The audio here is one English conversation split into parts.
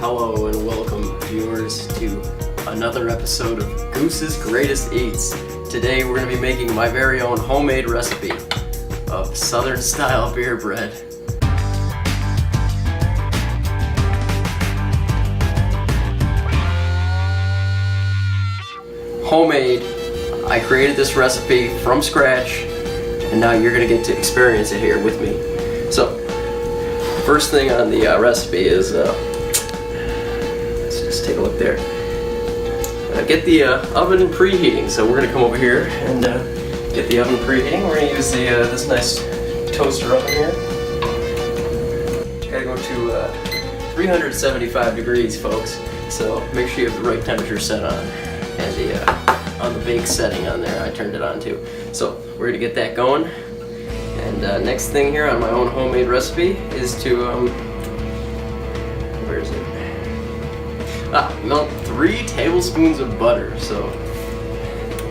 Hello and welcome, viewers, to another episode of Goose's Greatest Eats. Today we're going to be making my very own homemade recipe of Southern style beer bread. Homemade. I created this recipe from scratch, and now you're going to get to experience it here with me. So, first thing on the recipe is, let's just take a look there. Get the oven preheating. So we're going to come over here and get the oven preheating. We're going to use this nice toaster oven here. Gotta go to 375 degrees, folks. So make sure you have the right temperature set on, and on the bake setting on there, I turned it on too. So we're going to get that going. And next thing here on my own homemade recipe is to, where is it? Melt 3 tablespoons of butter. So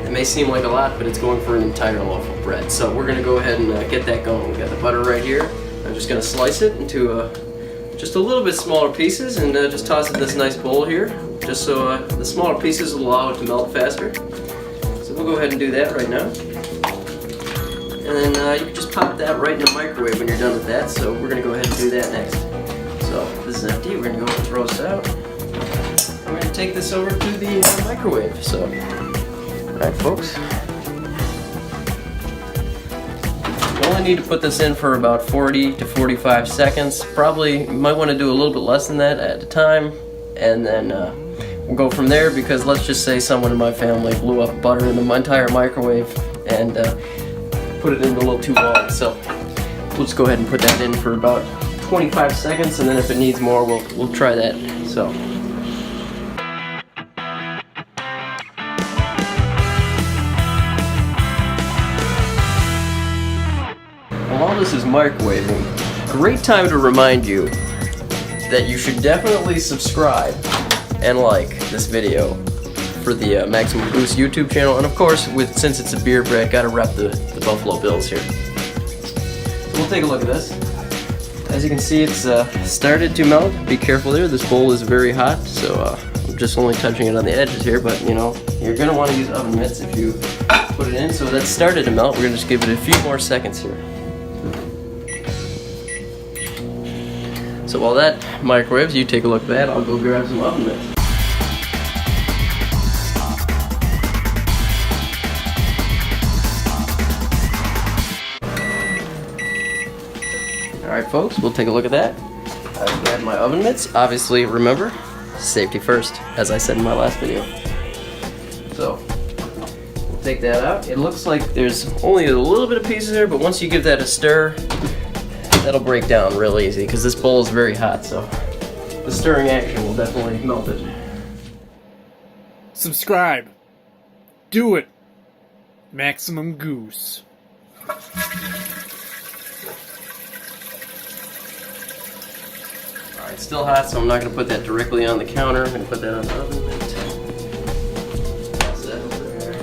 it may seem like a lot, but it's going for an entire loaf of bread. So we're going to go ahead and get that going. We got the butter right here. I'm just going to slice it into just a little bit smaller pieces and just toss it in this nice bowl here, just so the smaller pieces will allow it to melt faster. So we'll go ahead and do that right now. And then you can just pop that right in the microwave when you're done with that. So we're going to go ahead and do that next. So this is empty. We're going to go ahead and throw this out. We're going to take this over to the microwave. So, alright folks. You only need to put this in for about 40 to 45 seconds. Probably, you might want to do a little bit less than that at a time. And then we'll go from there, because let's just say someone in my family blew up butter in the entire microwave and put it in a little too long. So we'll just go ahead and put that in for about 25 seconds, and then if it needs more, we'll try that. So while this is microwaving, great time to remind you that you should definitely subscribe and like this video for the Maximum Goose YouTube channel, and of course, since it's a beer bread, gotta rep the Buffalo Bills here. So we'll take a look at this. As you can see, it's started to melt. Be careful there. This bowl is very hot, so I'm just only touching it on the edges here. But you know, you're gonna want to use oven mitts if you put it in. So that's started to melt. We're gonna just give it a few more seconds here. So while that microwaves, you take a look at that. I'll go grab some oven mitts. Alright folks, we'll take a look at that. I've got my oven mitts. Obviously, remember, safety first, as I said in my last video. So, we'll take that out. It looks like there's only a little bit of pieces there, but once you give that a stir, that'll break down real easy, because this bowl is very hot, so the stirring action will definitely melt it. Subscribe. Do it. Maximum Goose. Alright, it's still hot, so I'm not going to put that directly on the counter. I'm going to put that on the oven mitt. Toss that over there.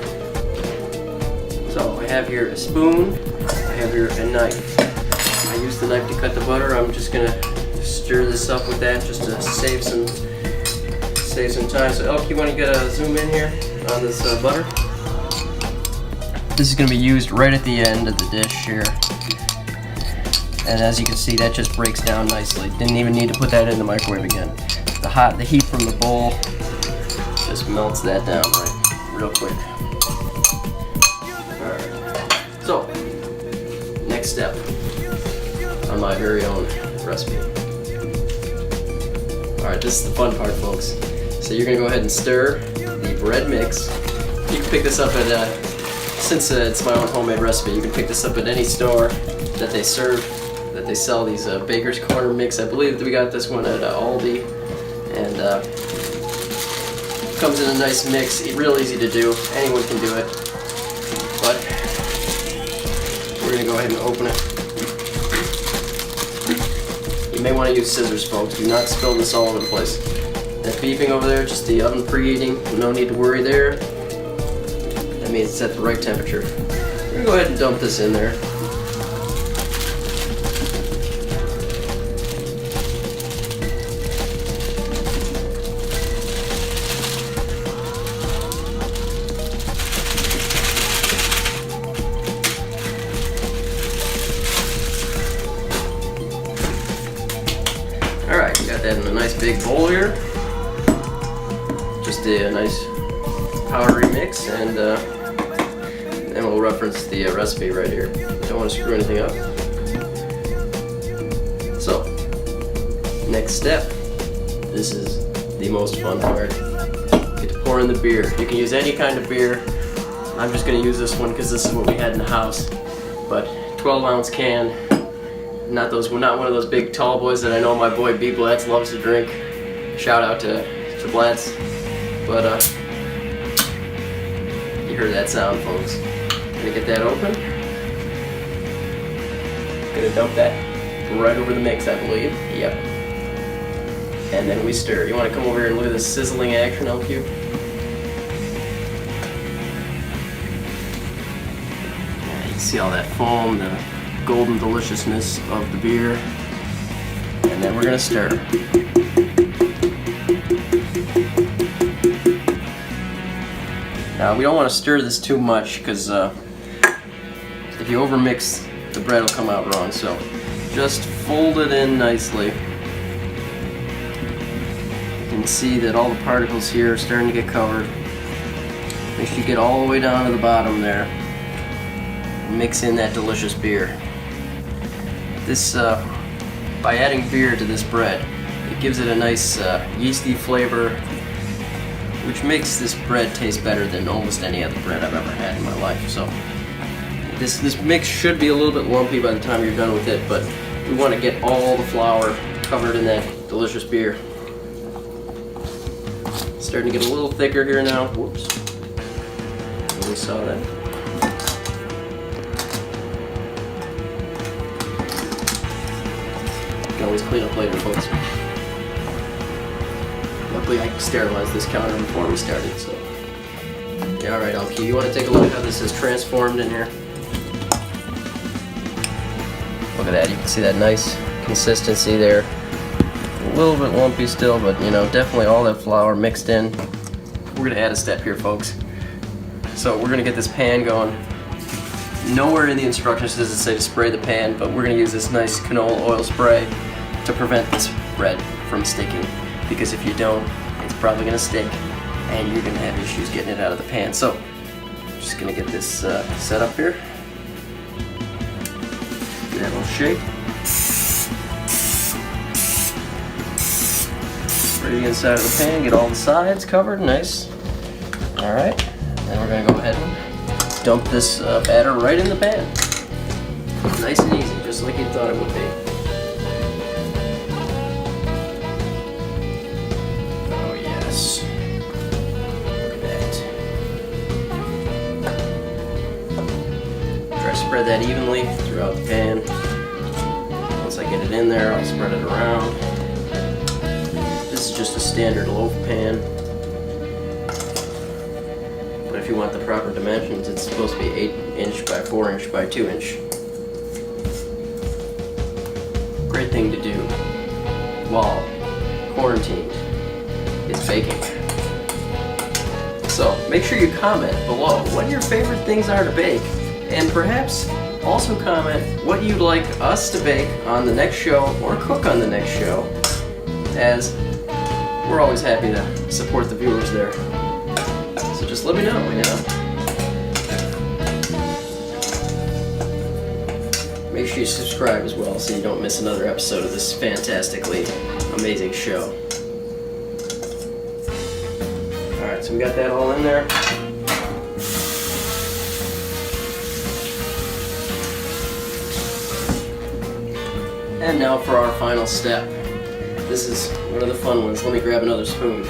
So I have here a spoon. I have here a knife. I use the knife to cut the butter. I'm just going to stir this up with that just to save some time. So Elk, you want to get a zoom in here on this butter? This is going to be used right at the end of the dish here. And as you can see, that just breaks down nicely. Didn't even need to put that in the microwave again. The heat from the bowl just melts that down real quick. Alright. So, next step on my very own recipe. Alright, this is the fun part, folks. So you're going to go ahead and stir the bread mix. You can pick this up at, since it's my own homemade recipe, you can pick this up at any store that they sell these Baker's Corner mix. I believe that we got this one at Aldi, and comes in a nice mix. Real easy to do. Anyone can do it. But we're going to go ahead and open it. You may want to use scissors, folks. Do not spill this all over the place. That beeping over there, just the oven preheating. No need to worry there. That means it's at the right temperature. We're going to go ahead and dump this in there. that in a nice big bowl here. Just a nice powdery mix, and then we'll reference the recipe right here. Don't want to screw anything up. So, next step. This is the most fun part. Get to pour in the beer. You can use any kind of beer. I'm just going to use this one because this is what we had in the house. But 12-ounce can. Not one of those big tall boys that I know my boy B. Blatz loves to drink. Shout out to Blatz. But you heard that sound, folks. Gonna get that open. Gonna dump that right over the mix, I believe. Yep. And then we stir. You want to come over here and look at this sizzling action, LQ? Yeah, you can see all that foam, the golden deliciousness of the beer. And then we're gonna stir. Now we don't want to stir this too much because if you overmix, the bread will come out wrong. So just fold it in nicely. You can see that all the particles here are starting to get covered. Make sure you get all the way down to the bottom there. Mix in that delicious beer. This, by adding beer to this bread, it gives it a nice yeasty flavor, which makes this bread taste better than almost any other bread I've ever had in my life. So this mix should be a little bit lumpy by the time you're done with it, but we want to get all the flour covered in that delicious beer. It's starting to get a little thicker here now. Whoops. We saw that. You can always clean up later, folks. Luckily, I sterilized this counter before we started, so. Yeah, alright, LQ, you want to take a look at how this is transformed in here? Look at that, you can see that nice consistency there. A little bit lumpy still, but you know, definitely all that flour mixed in. We're going to add a step here, folks. So we're going to get this pan going. Nowhere in the instructions does it say to spray the pan, but we're going to use this nice canola oil spray to prevent this bread from sticking. Because if you don't, it's probably going to stick and you're going to have issues getting it out of the pan. So, just going to get this set up here. Give that a little shake. Ready inside of the pan, get all the sides covered, nice. Alright, then we're going to go ahead and dump this batter right in the pan. Nice and easy, just like you thought it would be. Spread that evenly throughout the pan. Once I get it in there, I'll spread it around. This is just a standard loaf pan. But if you want the proper dimensions, it's supposed to be 8" by 4" by 2". Great thing to do while quarantined is baking. So make sure you comment below what your favorite things are to bake. And perhaps also comment what you'd like us to bake on the next show or cook on the next show, as we're always happy to support the viewers there. So just let me know, you know. Make sure you subscribe as well so you don't miss another episode of this fantastically amazing show. Alright, so we got that all in there. And now for our final step. This is one of the fun ones. Let me grab another spoon.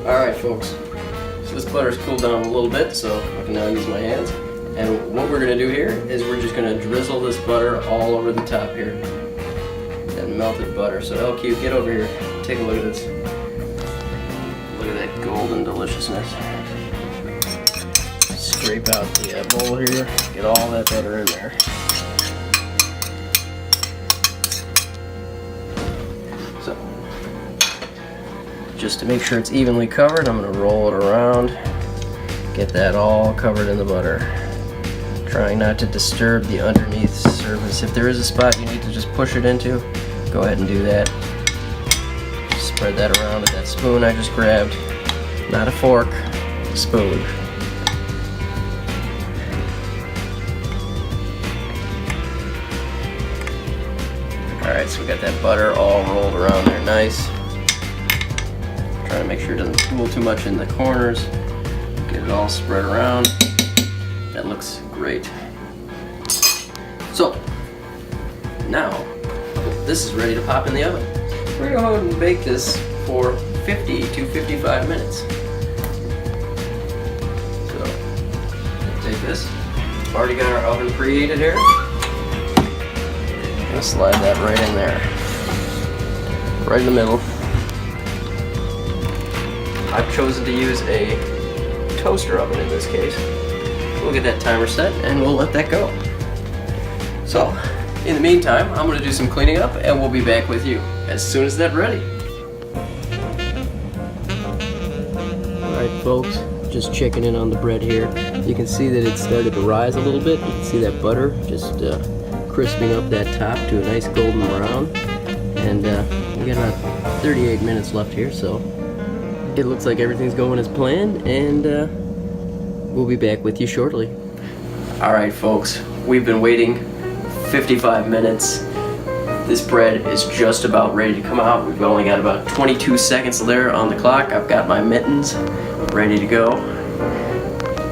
Alright folks, so this butter's cooled down a little bit, so I can now use my hands. And what we're going to do here is we're just going to drizzle this butter all over the top here. That melted butter. So LQ, get over here. Take a look at this. Look at that golden deliciousness. Scrape out the bowl here. Get all that butter in there. just to make sure it's evenly covered, I'm going to roll it around, get that all covered in the butter. Trying not to disturb the underneath surface. If there is a spot you need to just push it into, go ahead and do that. Spread that around with that spoon I just grabbed. Not a fork, a spoon. Alright, so we got that butter all rolled around there nice. Trying to make sure it doesn't pool too much in the corners. Get it all spread around. That looks great. So, now, this is ready to pop in the oven. We're going to go ahead and bake this for 50 to 55 minutes. So, take this. We've already got our oven preheated here. I'm going to slide that right in there. Right in the middle. I've chosen to use a toaster oven in this case. We'll get that timer set and we'll let that go. So, in the meantime, I'm going to do some cleaning up and we'll be back with you as soon as that's ready. Alright folks, just checking in on the bread here. You can see that it started to rise a little bit. You can see that butter just crisping up that top to a nice golden brown. And we got about 38 minutes left here, so it looks like everything's going as planned, and we'll be back with you shortly. Alright folks, we've been waiting 55 minutes. This bread is just about ready to come out. We've only got about 22 seconds there on the clock. I've got my mittens ready to go.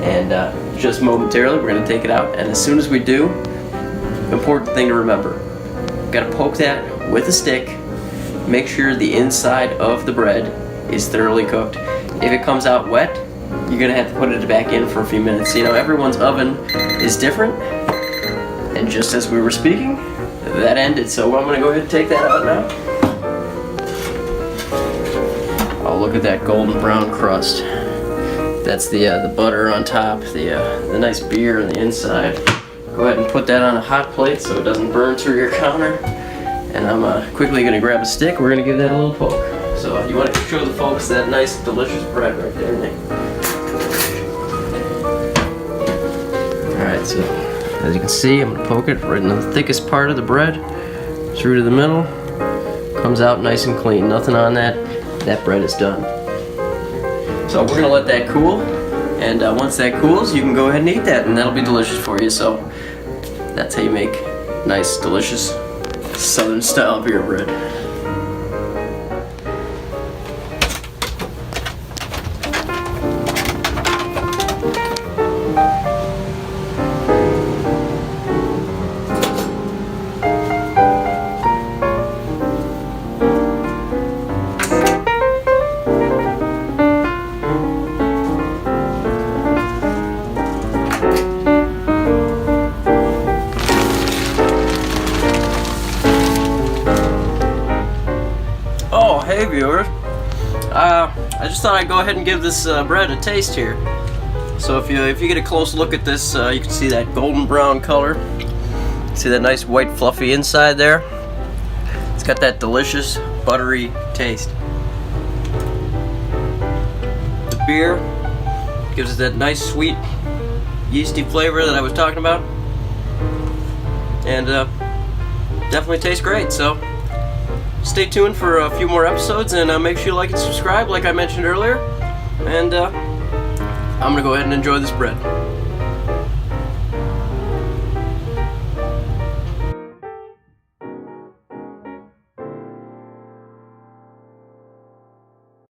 And just momentarily we're going to take it out, and as soon as we do, important thing to remember, got to poke that with a stick. Make sure the inside of the bread is thoroughly cooked. If it comes out wet, you're gonna have to put it back in for a few minutes. You know, everyone's oven is different, and just as we were speaking, that ended. So I'm gonna go ahead and take that out now. Oh, look at that golden brown crust. That's the butter on top, the nice beer on the inside. Go ahead and put that on a hot plate so it doesn't burn through your counter. And I'm quickly gonna grab a stick. We're gonna give that a little poke. So you want to show the folks that nice, delicious bread right there, Nick. Alright, so as you can see, I'm going to poke it right in the thickest part of the bread, through to the middle. Comes out nice and clean, nothing on that. That bread is done. So we're going to let that cool, and once that cools, you can go ahead and eat that, and that'll be delicious for you. So that's how you make nice, delicious, southern style beer bread. Hey viewers, I just thought I'd go ahead and give this bread a taste here. So if you get a close look at this, you can see that golden brown color. See that nice white fluffy inside there? It's got that delicious buttery taste. The beer gives it that nice sweet yeasty flavor that I was talking about, and definitely tastes great. So stay tuned for a few more episodes, and make sure you like and subscribe like I mentioned earlier. And I'm gonna go ahead and enjoy this bread.